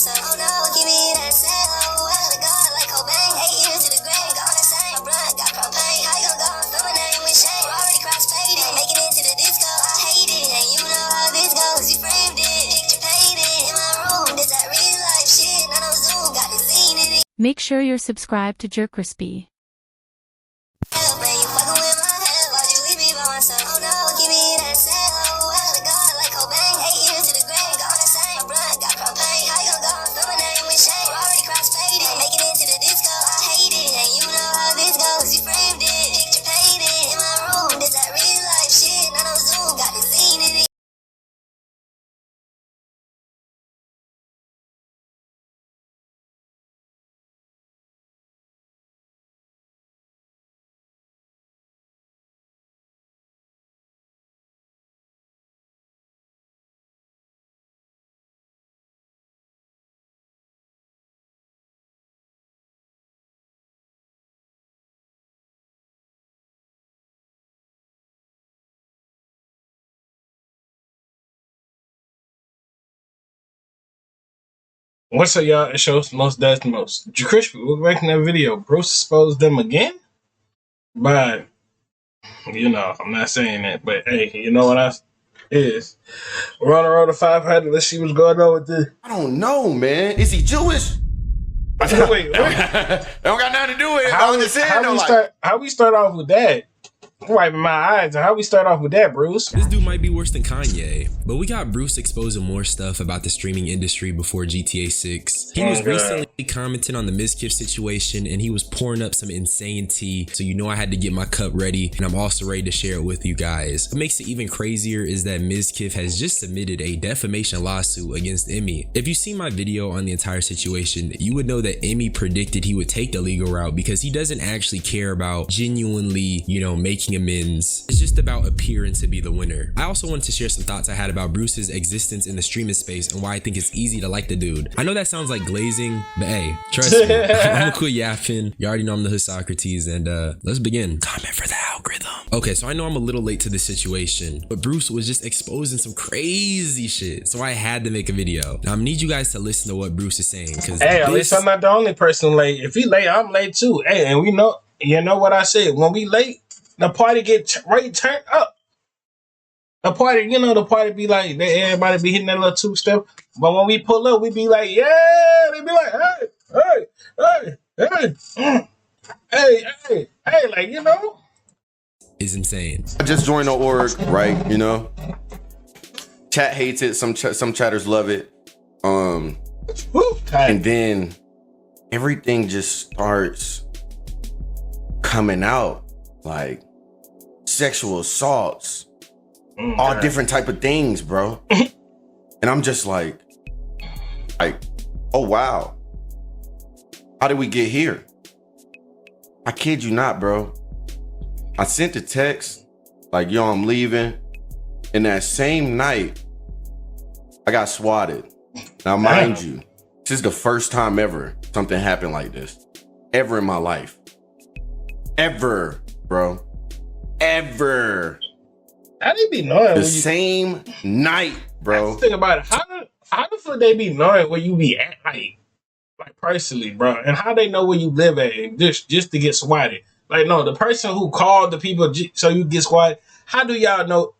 myself. Oh no, give me that cell. Oh, I gotta go like Cobain. 8 years to the grave, gone insane. My blood got propane. How you gon' go and throw my name with shame? Already cross-faded, making it to the disco. I hate it, and you know how this goes. You framed it, picture painted in my room. This that real life shit, none of Zoom, got the scene in it. Make sure you're subscribed to JerCrispy. Oh no, give me that cell. Oh, I gotta go like Cobain. 8 years to the grave, gone insane. My blood got propane. How you gon' go and throw my name with shame? Already cross-faded, making it to the disco. I hate it, and you know how this goes. You framed it, picture painted in my room. This that real life shit, none of Zoom, got the scene in it. What's up, y'all? It shows most does the most. JerCrispy, we're making that video. Bruce exposed them again? But, you know, I'm not saying that. But, hey, you know what else is? We're on the road to 500. Let's see what's going on with this. I don't know, man. Is he Jewish? Wait. That don't got nothing to do with it. How we start off with that? I'm wiping my eyes. How we start off with that, Bruce? This dude might be worse than Kanye, but we got Bruce exposing more stuff about the streaming industry before GTA 6. He was recently commenting on the Mizkif situation, and he was pouring up some insane tea, so you know I had to get my cup ready, and I'm also ready to share it with you guys. What makes it even crazier is that Mizkif has just submitted a defamation lawsuit against Emmy. If you see my video on the entire situation, you would know that Emmy predicted he would take the legal route because he doesn't actually care about genuinely, you know, making amends. It's just about appearing to be the winner. I also wanted to share some thoughts I had about Bruce's existence in the streaming space and why I think it's easy to like the dude. I know that sounds like glazing, but hey, trust me, I'm gonna quit yapping. You already know I'm the hood Socrates, and let's begin. Comment for the algorithm. Okay, so I know I'm a little late to this situation, but Bruce was just exposing some crazy shit, so I had to make a video. Now I need you guys to listen to what Bruce is saying, because hey, at least I'm not the only person late. If he late, I'm late too. Hey, and we know, you know what I said, when we late, the party get turned up. The party, you know, the party be like, everybody be hitting that little two-step. But when we pull up, we be like, yeah. They be like, hey, like, you know. Is insane. I just joined the org, right? You know, chat hates it. Some chatters love it. And then everything just starts coming out, like sexual assaults, all different type of things, bro. And I'm just like, oh wow, how did we get here? I kid you not, bro. I sent a text like, yo, I'm leaving. And that same night, I got swatted. Now, mind you, this is the first time ever something happened like this. Ever in my life. Ever, bro. Ever. How they be knowing? The same night, bro. Think about it. How the fuck they be knowing where you be at, like personally, bro? And how they know where you live at just to get swatted? Like, no, the person who called the people so you get swatted, how do y'all know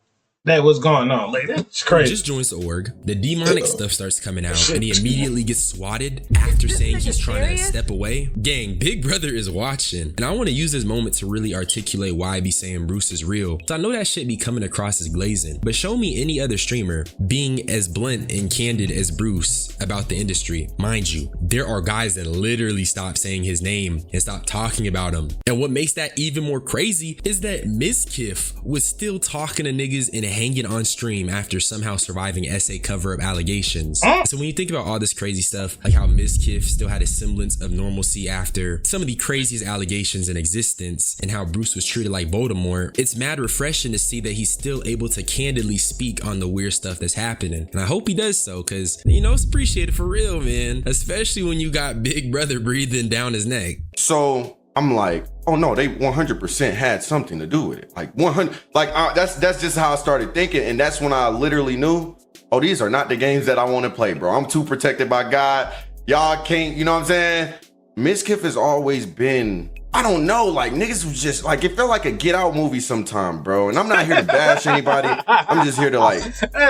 that what's going on? Like, that's crazy. He just joins the org. The demonic stuff starts coming out, and he immediately gets swatted after saying he's trying to step away. Gang, Big Brother is watching, and I want to use this moment to really articulate why I be saying Bruce is real. So I know that shit be coming across as glazing, but show me any other streamer being as blunt and candid as Bruce about the industry. Mind you, there are guys that literally stop saying his name and stop talking about him. And what makes that even more crazy is that Mizkif was still talking to niggas and hanging on stream after somehow surviving essay cover-up allegations. So when you think about all this crazy stuff, like how Mizkif still had a semblance of normalcy after some of the craziest allegations in existence, and how Bruce was treated like Voldemort, it's mad refreshing to see that he's still able to candidly speak on the weird stuff that's happening. And I hope he does so, because, you know, it's appreciated for real, man. Especially when you got Big Brother breathing down his neck. So I'm like, oh no, they 100% had something to do with it. Like 100, like that's just how I started thinking. And that's when I literally knew oh, these are not the games that I want to play, bro. I'm too protected by God. Y'all can't, you know what I'm saying? Mizkif has always been, I don't know, like niggas was just like, it felt like a Get Out movie sometime, bro. And I'm not here to bash anybody. I'm just here to like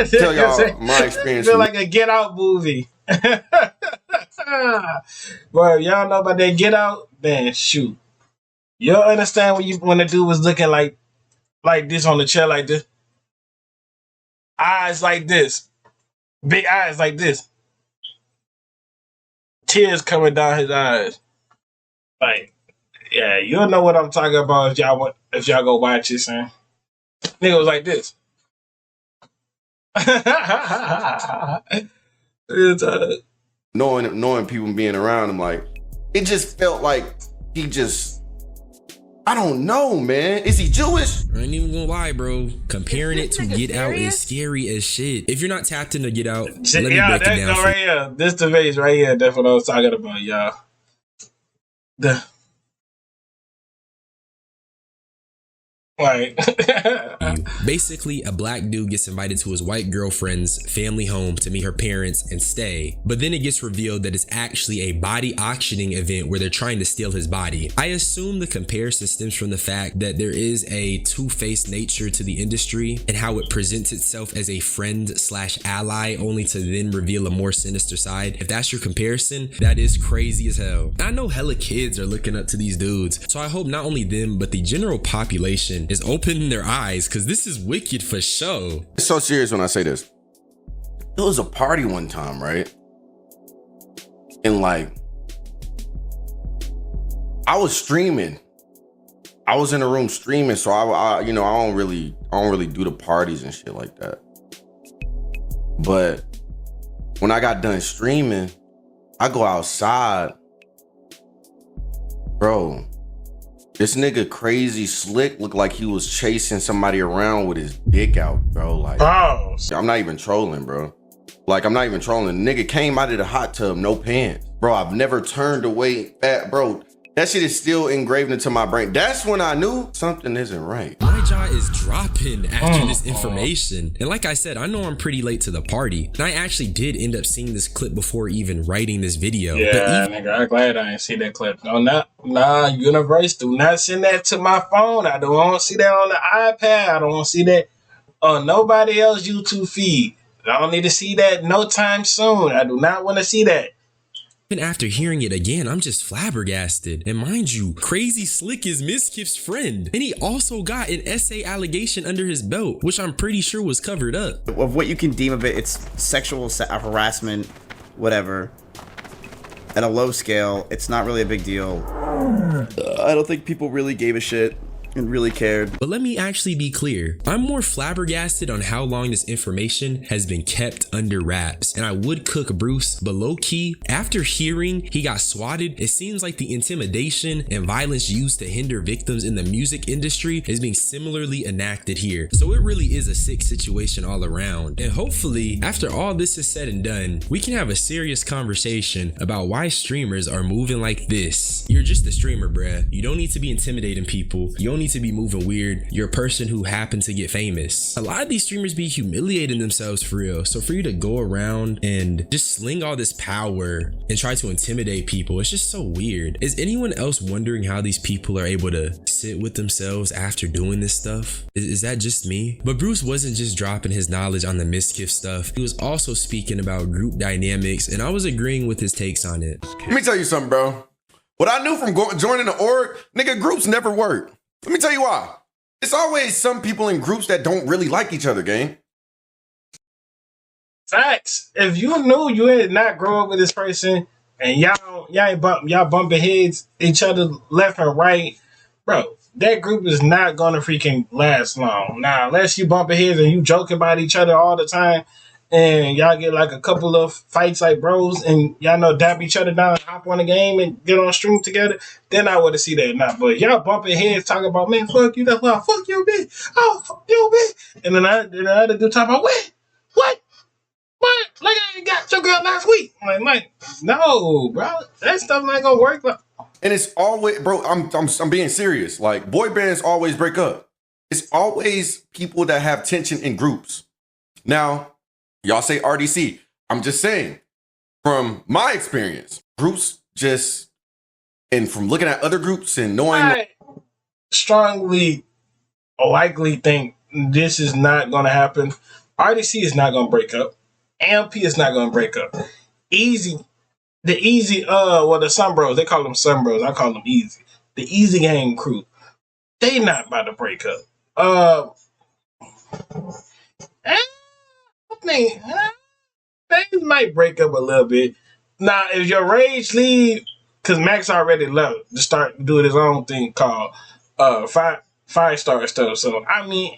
tell y'all my experience. Feel like a Get Out movie. Well, y'all know about that Get Out? Then shoot. You'll understand when the dude was looking like this on the chair like this. Eyes like this. Big eyes like this. Tears coming down his eyes. Like, yeah, you'll know what I'm talking about if y'all go watch it, son. Nigga was like this. Knowing people being around him, like, it just felt like he just, I don't know, man. Is he Jewish? I ain't even gonna lie, bro. Comparing it to Get Out is scary as shit. If you're not tapped into Get Out, let me break it down. Right here. This the face right here. That's what I was talking about, y'all. Like, basically, a black dude gets invited to his white girlfriend's family home to meet her parents and stay. But then it gets revealed that it's actually a body auctioning event where they're trying to steal his body. I assume the comparison stems from the fact that there is a two-faced nature to the industry and how it presents itself as a friend/ally only to then reveal a more sinister side. If that's your comparison, that is crazy as hell. I know hella kids are looking up to these dudes, so I hope not only them, but the general population is opening their eyes, because this is wicked for show. It's so serious when I say this. There was a party one time, right? And like, I was streaming. I was in a room streaming, so I don't really do the parties and shit like that. But when I got done streaming, I go outside, bro. This nigga Crazy Slick looked like he was chasing somebody around with his dick out, bro. Like, oh. I'm not even trolling, bro. Like, I'm not even trolling. The nigga came out of the hot tub, no pants. Bro, I've never turned away fat, bro. That shit is still engraved into my brain. That's when I knew something isn't right. My jaw is dropping after this information. And like I said, I know I'm pretty late to the party. And I actually did end up seeing this clip before even writing this video. Yeah, nigga, I'm glad I didn't see that clip. Nah, Universe, do not send that to my phone. I don't want to see that on the iPad. I don't want to see that on nobody else's YouTube feed. I don't need to see that no time soon. I do not want to see that. Even after hearing it again, I'm just flabbergasted. And mind you, Crazy Slick is Mizkif's friend. And he also got an SA allegation under his belt, which I'm pretty sure was covered up. Of what you can deem of it, it's sexual harassment, whatever. At a low scale, it's not really a big deal. I don't think people really gave a shit and really cared. But let me actually be clear. I'm more flabbergasted on how long this information has been kept under wraps. And I would cook Bruce, but low key, after hearing he got swatted, it seems like the intimidation and violence used to hinder victims in the music industry is being similarly enacted here. So it really is a sick situation all around. And hopefully, after all this is said and done, we can have a serious conversation about why streamers are moving like this. You're just a streamer, bruh. You don't need to be intimidating people. You don't need to be moving weird. You're a person who happened to get famous. A lot of these streamers be humiliating themselves for real. So for you to go around and just sling all this power and try to intimidate people, it's just so weird. Is anyone else wondering how these people are able to sit with themselves after doing this stuff? Is that just me? But Bruce wasn't just dropping his knowledge on the Mizkif stuff. He was also speaking about group dynamics, and I was agreeing with his takes on it. Let me tell you something, bro. What I knew from joining the org, nigga, groups never work. Let me tell you why. It's always some people in groups that don't really like each other, gang. Facts. If you knew you had not grow up with this person and y'all bumping heads each other left and right, bro, that group is not gonna freaking last long. Now, unless you bumping heads and you joking about each other all the time, and y'all get like a couple of fights like bros and y'all know dap each other down and hop on the game and get on stream together, then I would have see that now. But y'all bumping heads talking about, man, fuck you, that's why, fuck you, bitch. Oh, fuck you, bitch. And then the other dude talking about, what? Like I got your girl last week. I'm like, no, bro, that stuff not gonna work. And it's always, bro, I'm being serious. Like, boy bands always break up. It's always people that have tension in groups. Now, Y'all say RDC. I'm just saying, from my experience, groups just, and from looking at other groups and knowing. I strongly likely think this is not going to happen. RDC is not going to break up. AMP is not going to break up. Easy, the Sun Bros, they call them Sun Bros. I call them Easy. The Easy Gang crew, they not about to break up. I think things might break up a little bit. Now, if your Rage leave, because Max already left to start doing his own thing called five star stuff. So I mean,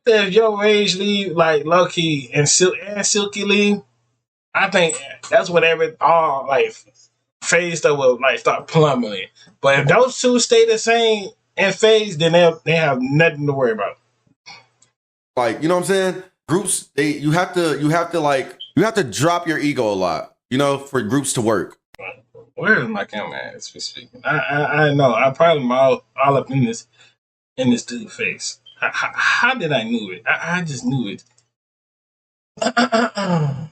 if your Rage leave, like Loki and Silky leave, I think that's when all like phase stuff will like start plummeting. But if those two stay the same in phase, then they have nothing to worry about. Like, you know what I'm saying? Groups, you have to drop your ego a lot, you know, for groups to work. Where is my camera at? Speaking, I know I'm probably all up in this dude's face. How did I knew it? I just knew it. Come on.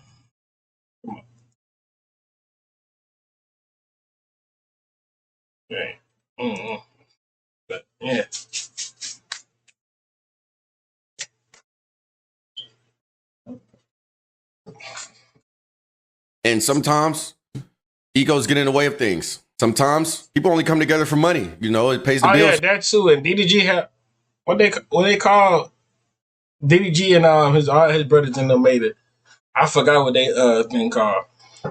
Right. But yeah. And sometimes egos get in the way of things. Sometimes people only come together for money. You know, it pays the bills. Yeah, that too. And DDG have what they call DDG and all his brothers in them made it. I forgot what they thing called.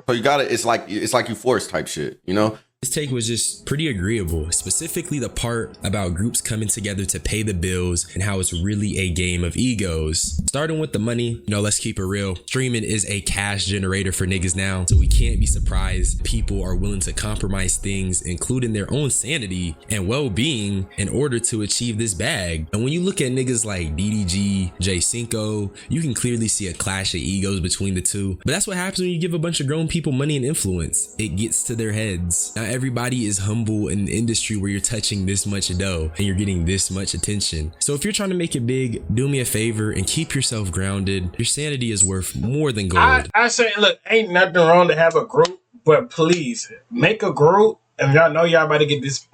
So you got it. It's like you forced type shit. You know. His take was just pretty agreeable, specifically the part about groups coming together to pay the bills and how it's really a game of egos. Starting with the money, let's keep it real. Streaming is a cash generator for niggas now, so we can't be surprised people are willing to compromise things, including their own sanity and well-being, in order to achieve this bag. And when you look at niggas like DDG, J5, you can clearly see a clash of egos between the two. But that's what happens when you give a bunch of grown people money and influence. It gets to their heads. Now, everybody is humble in an industry where you're touching this much dough and you're getting this much attention. So if you're trying to make it big, do me a favor and keep yourself grounded. Your sanity is worth more than gold. I say, look, ain't nothing wrong to have a group, but please make a group. And y'all know y'all about to get this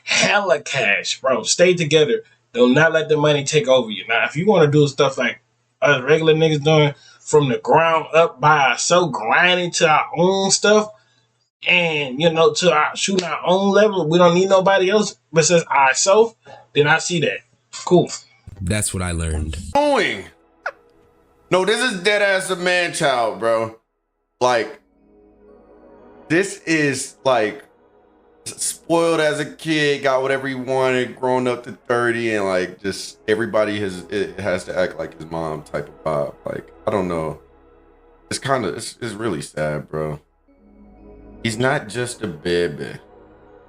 hella cash, bro. Stay together. Do not let the money take over you. Now, if you want to do stuff like us regular niggas doing from the ground up by ourselves, grinding to our own stuff, and to our shooting our own level, we don't need nobody else besides ourselves, then I see that. Cool. That's what I learned. No, this is dead ass a man child, bro. Like, this is like spoiled as a kid, got whatever he wanted, grown up to 30, and like just everybody has to act like his mom type of vibe. Like, I don't know. It's really sad, bro. He's not just a baby.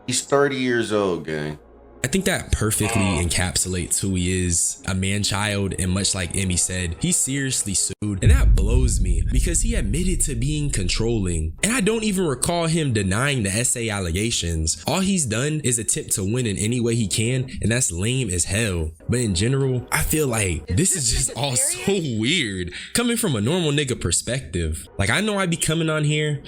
He's 30 years old, gang. I think that perfectly encapsulates who he is, a man-child, and much like Emmy said, he seriously sued, and that blows me because he admitted to being controlling, and I don't even recall him denying the essay allegations. All he's done is attempt to win in any way he can, and that's lame as hell. But in general, I feel like this is just all so weird, coming from a normal nigga perspective. Like, I know I be coming on here,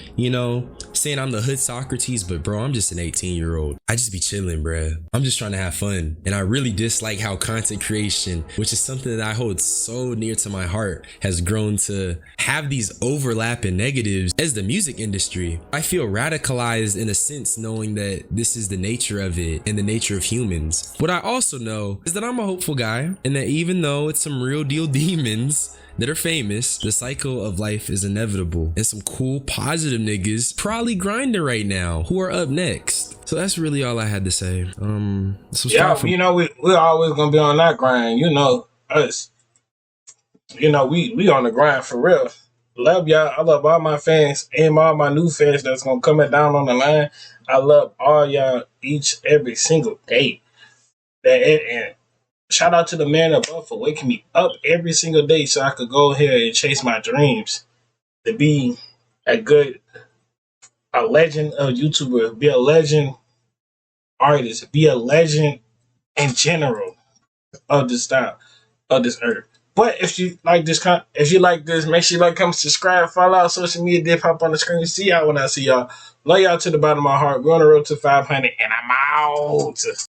saying I'm the hood Socrates, but bro, I'm just an 18-year-old. I just be chilling, bruh. I'm just trying to have fun. And I really dislike how content creation, which is something that I hold so near to my heart, has grown to have these overlapping negatives as the music industry. I feel radicalized in a sense, knowing that this is the nature of it and the nature of humans. What I also know is that I'm a hopeful guy, and that even though it's some real deal demons that are famous, the cycle of life is inevitable, and some cool positive niggas probably grinding right now who are up next. So that's really all I had to say. We're always gonna be on that grind. Us. We on the grind for real. Love y'all. I love all my fans and all my new fans that's gonna come down on the line. I love all y'all every single day. And shout out to the man above for waking me up every single day so I could go ahead and chase my dreams to be a legend of YouTuber, be a legend artist, be a legend in general of this style, of this earth. But if you like this, make sure you come subscribe, follow our social media, dip hop on the screen. See y'all when I see y'all. Love y'all to the bottom of my heart. We're on the road to 500, and I'm out.